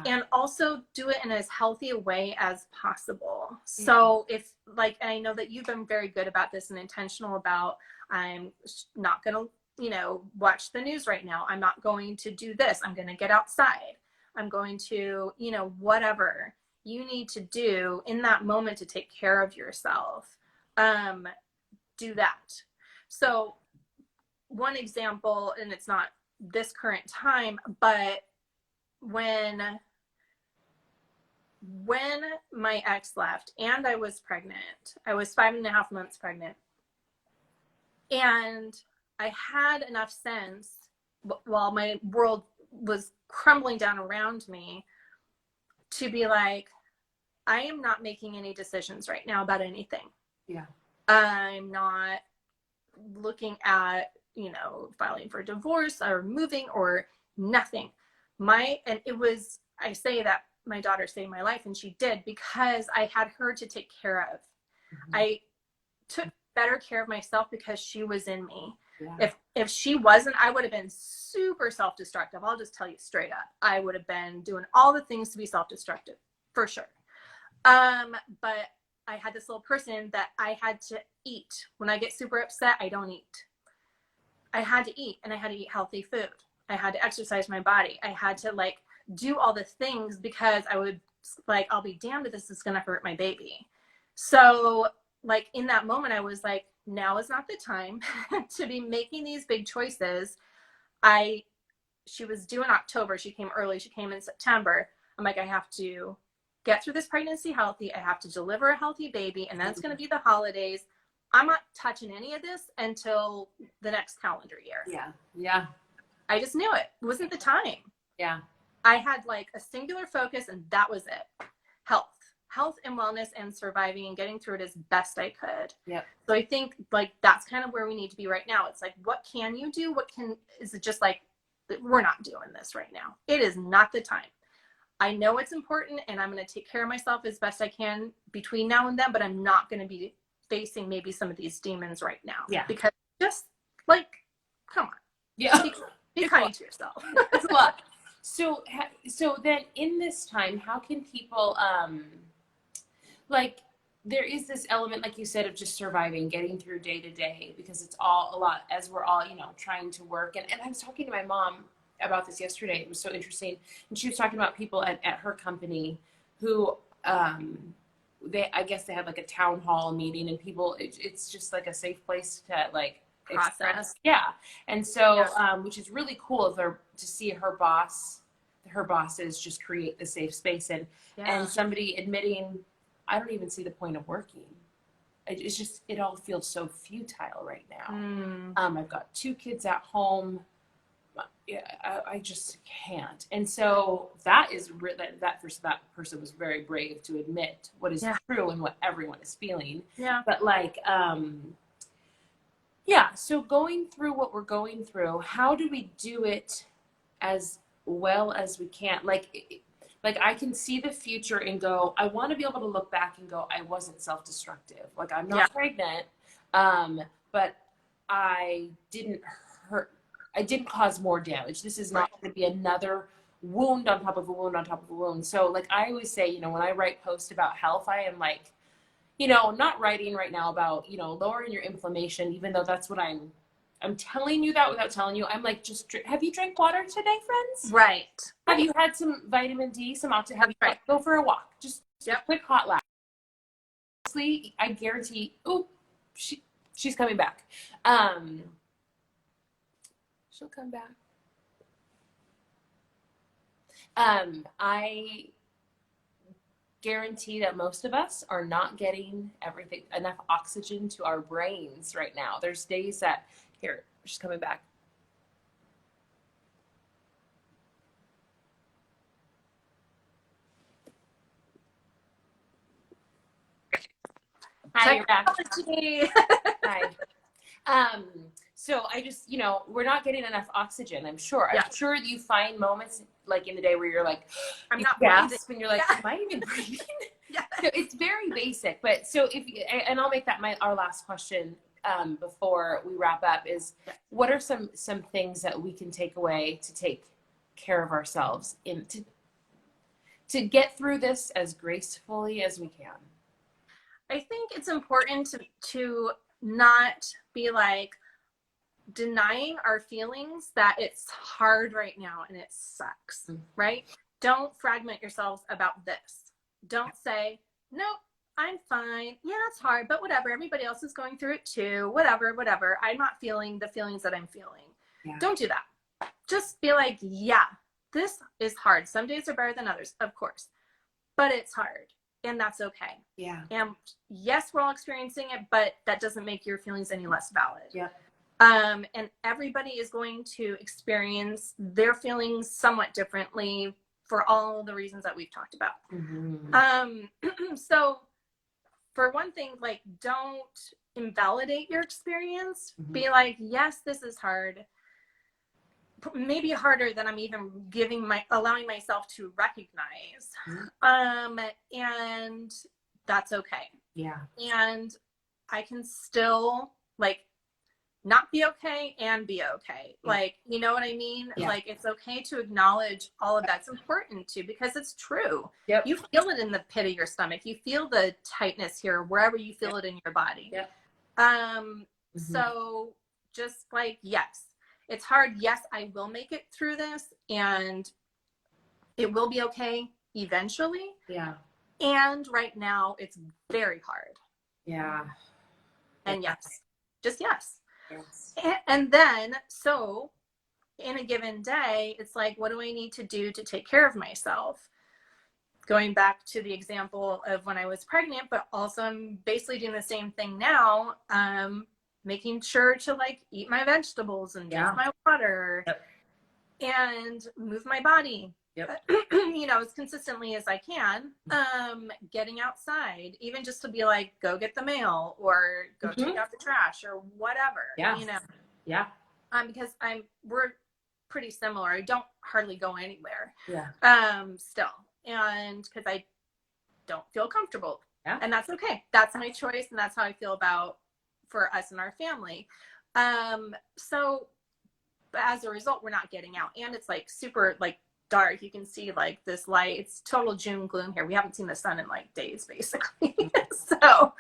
and also do it in as healthy a way as possible. So if like, and I know that you've been very good about this and intentional about, I'm not going to, watch the news right now. I'm not going to do this. I'm going to get outside. I'm going to, whatever you need to do in that moment to take care of yourself. Do that. So one example, and it's not this current time, but when my ex left and I was pregnant, I was 5.5 months pregnant, and I had enough sense while my world was crumbling down around me to be like, I am not making any decisions right now about anything. Yeah. I'm not looking at, filing for divorce or moving or nothing. And it was, I say that my daughter saved my life, and she did, because I had her to take care of. Mm-hmm. I took better care of myself because she was in me. Yeah. If she wasn't, I would have been super self-destructive. I'll just tell you straight up. I would have been doing all the things to be self-destructive, for sure. But I had this little person that I had to eat. When I get super upset, I don't eat. I had to eat, and I had to eat healthy food. I had to exercise my body. I had to like do all the things, because I would like, I'll be damned if this is going to hurt my baby. So like in that moment, I was like, now is not the time to be making these big choices. She was due in October. She came early. She came in September. I'm like, I have to get through this pregnancy healthy. I have to deliver a healthy baby. And then it's going to be the holidays. I'm not touching any of this until the next calendar year. Yeah. Yeah. I just knew it. It wasn't the time. Yeah. I had like a singular focus, and that was it. Health and wellness, and surviving and getting through it as best I could. Yep. So I think like that's kind of where we need to be right now. It's like, what can you do? Is it just like, we're not doing this right now. It is not the time. I know it's important, and I'm going to take care of myself as best I can between now and then, but I'm not going to be facing maybe some of these demons right now. Yeah. Because just like, come on. Yeah. Be kind to yourself. It's a lot. So then in this time, how can people, like, there is this element, like you said, of just surviving, getting through day to day, because it's all a lot as we're all, trying to work. And I was talking to my mom about this yesterday. It was so interesting. And she was talking about people at her company who, I guess they had like a town hall meeting, and people, it's just like a safe place to like process. Yeah. And so, which is really cool to see her bosses just create the safe space, and somebody admitting, I don't even see the point of working. It's just, it all feels so futile right now. I've got 2 kids at home. I just can't. And so that person was very brave to admit what is true and what everyone is feeling. Yeah. But like, so going through what we're going through, how do we do it as well as we can? Like I can see the future and go, I want to be able to look back and go, I wasn't self-destructive. Like, I'm not pregnant, but I didn't cause more damage. This is not going to be another wound on top of a wound on top of a wound. So like I always say, when I write posts about health, I am like, not writing right now about, lowering your inflammation, even though that's what I'm telling you that without telling you. I'm like, just have you drank water today, friends? Right. Have you had some vitamin D, some oxygen? Have you go for a walk? Just a quick hot lap. Honestly, I guarantee, she's coming back. She'll come back. I guarantee that most of us are not getting enough oxygen to our brains right now. There's days that, here, she's coming back. Hi, Rack. Technology. Hi. Um, so I just, we're not getting enough oxygen, I'm sure. Yeah. I'm sure you find moments like in the day where you're like, I'm you not breathing. gasp and you're like, Yeah. am I even breathing? Yeah. So it's very basic, but so and I'll make that our last question before we wrap up is, what are some things that we can take away to take care of ourselves to get through this as gracefully as we can? I think it's important to not be like denying our feelings that it's hard right now and it sucks, right? Don't fragment yourselves about this. Don't say, nope, I'm fine. Yeah, it's hard, but whatever. Everybody else is going through it too. Whatever, whatever. I'm not feeling the feelings that I'm feeling. Yeah. Don't do that. Just be like, yeah, this is hard. Some days are better than others, of course, but it's hard. And that's okay. Yeah. And yes, we're all experiencing it, but that doesn't make your feelings any less valid. Yeah. And everybody is going to experience their feelings somewhat differently for all the reasons that we've talked about. Mm-hmm. So for one thing, like, don't invalidate your experience. Mm-hmm. Be like, yes, this is hard. Maybe harder than I'm even allowing myself to recognize. Mm-hmm. And that's okay. Yeah. And I can still like not be okay and be okay. Yeah. Like, you know what I mean? Yeah. Like, it's okay to acknowledge all of that's important too, because it's true. Yep. You feel it in the pit of your stomach. You feel the tightness here, wherever you feel it in your body. Yep. So just like, yes, it's hard. Yes, I will make it through this and it will be okay eventually. Yeah. And right now it's very hard. Yeah. And yes, just yes. Yes. And then, so in a given day, it's like, what do I need to do to take care of myself? Going back to the example of when I was pregnant, but also I'm basically doing the same thing now, making sure to like eat my vegetables and drink my water and move my body. As consistently as I can, getting outside, even just to be like, go get the mail or go take out the trash or whatever, because we're pretty similar. I don't hardly go anywhere, still. And cause I don't feel comfortable and that's okay. That's my choice. And that's how I feel about for us and our family. So as a result, we're not getting out and it's like super like dark. You can see like this light. It's total June gloom here. We haven't seen the sun in like days, basically. So,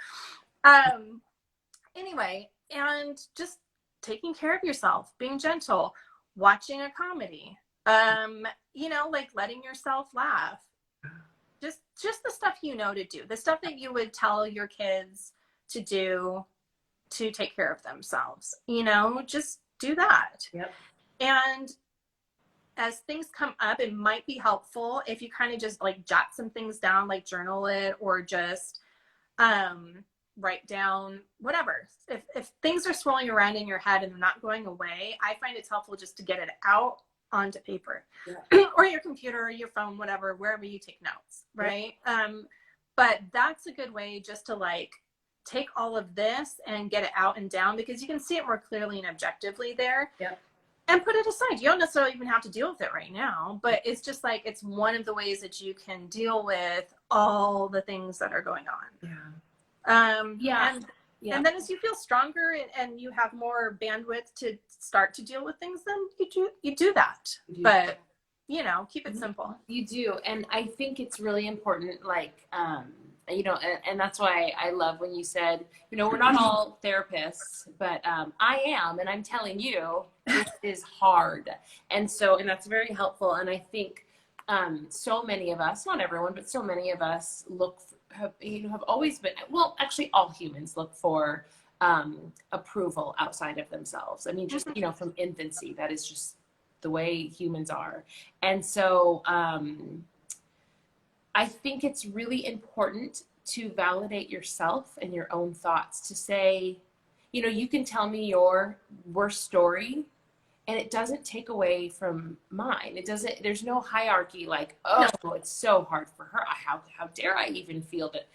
anyway, and just taking care of yourself, being gentle, watching a comedy, like letting yourself laugh. Just the stuff to do, the stuff that you would tell your kids to do to take care of themselves. Just do that. Yep. And as things come up, it might be helpful if you kind of just like jot some things down, like journal it or just write down whatever. If things are swirling around in your head and they're not going away, I find it's helpful just to get it out onto paper or your computer or your phone, whatever, wherever you take notes, right? But that's a good way just to like take all of this and get it out and down because you can see it more clearly and objectively there. And put it aside. You don't necessarily even have to deal with it right now, but it's just like, it's one of the ways that you can deal with all the things that are going on. And then as you feel stronger and you have more bandwidth to start to deal with things, then you do that. But, keep it simple. You do. And I think it's really important, like, and that's why I love when you said, we're not all therapists, but I am, and I'm telling you, this is hard. And that's very helpful. And I think so many of us, not everyone, but so many of us have always been, well, actually all humans look for approval outside of themselves. I mean, just, from infancy, that is just the way humans are. And so I think it's really important to validate yourself and your own thoughts, to say, you can tell me your worst story and it doesn't take away from mine. There's no hierarchy like, oh, no, it's so hard for her. How dare I even feel that?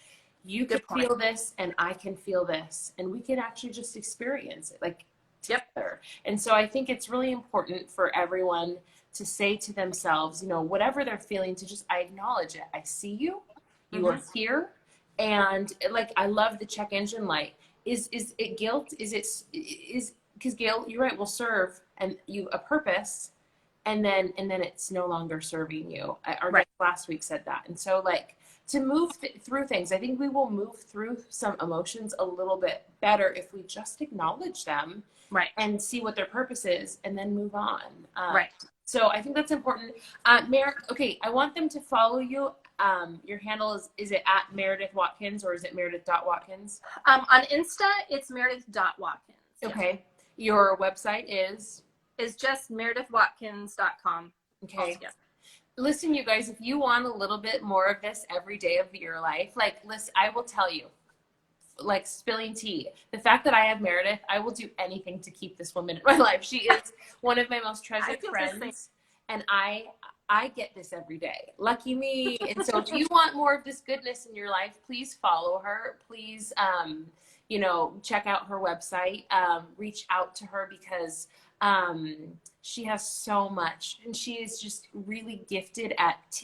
you can feel this and I can feel this, and we can actually just experience it like together. And so I think it's really important for everyone to say to themselves, you know, whatever they're feeling, to just, I acknowledge it. I see you, you are here. And like, I love the check engine light. Is it guilt? Is because guilt, you're right, will serve and you a purpose, and then it's no longer serving you. Our guest last week said that. And so like, to move through things, I think we will move through some emotions a little bit better if we just acknowledge them and see what their purpose is, and then move on. So I think that's important. Merrick, okay, I want them to follow you. Your handle is it at Meredith Watkins, or is it Meredith.Watkins? On Insta, it's Meredith.Watkins. Okay. Your website is just meredithwatkins.com. Okay. Altogether. Listen, you guys, if you want a little bit more of this every day of your life, like, listen, I will tell you, like, spilling tea, the fact that I have Meredith, I will do anything to keep this woman in my life. She is one of my most treasured friends, and I get this every day. Lucky me. And so if you want more of this goodness in your life, please follow her. Please, you know, check out her website, reach out to her, because she has so much, and she is just really gifted at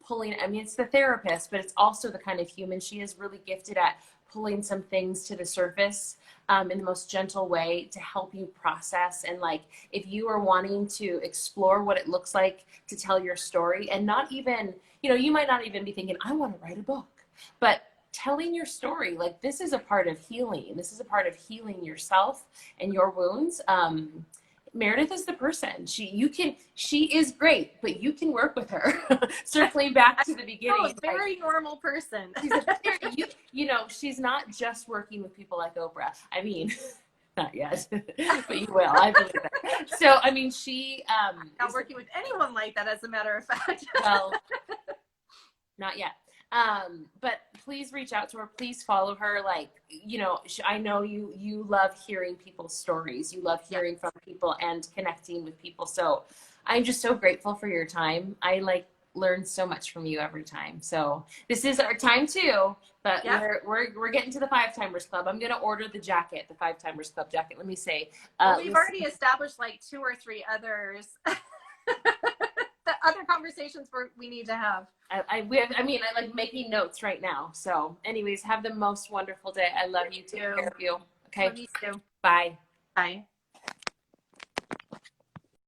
pulling, I mean, it's the therapist, but it's also the kind of human. She is really gifted at pulling some things to the surface in the most gentle way to help you process. And like, if you are wanting to explore what it looks like to tell your story, and not even, you know, you might not even be thinking, I want to write a book, but telling your story, like, this is a part of healing. This is a part of healing yourself and your wounds. Meredith is the person. She is great, but you can work with her. Circling back to the beginning. Very normal person. You know, she's not just working with people like Oprah. I mean, not yet, but you will. I believe that. So, I mean, she not working with anyone like that, as a matter of fact. Well, not yet. But please reach out to her. Please follow her. Like, you know, I know you love hearing people's stories. You love hearing from people and connecting with people. So I'm just so grateful for your time. I like learn so much from you every time. So this is our time too, but we're getting to the 5-Timers Club. I'm going to order the jacket, the 5-Timers Club jacket. Let me say, we've already established like 2 or 3 others. The other conversations we need to have. I like making notes right now. So anyways, have the most wonderful day. I love you. Take care of you. Okay. Love you too. Bye. Bye.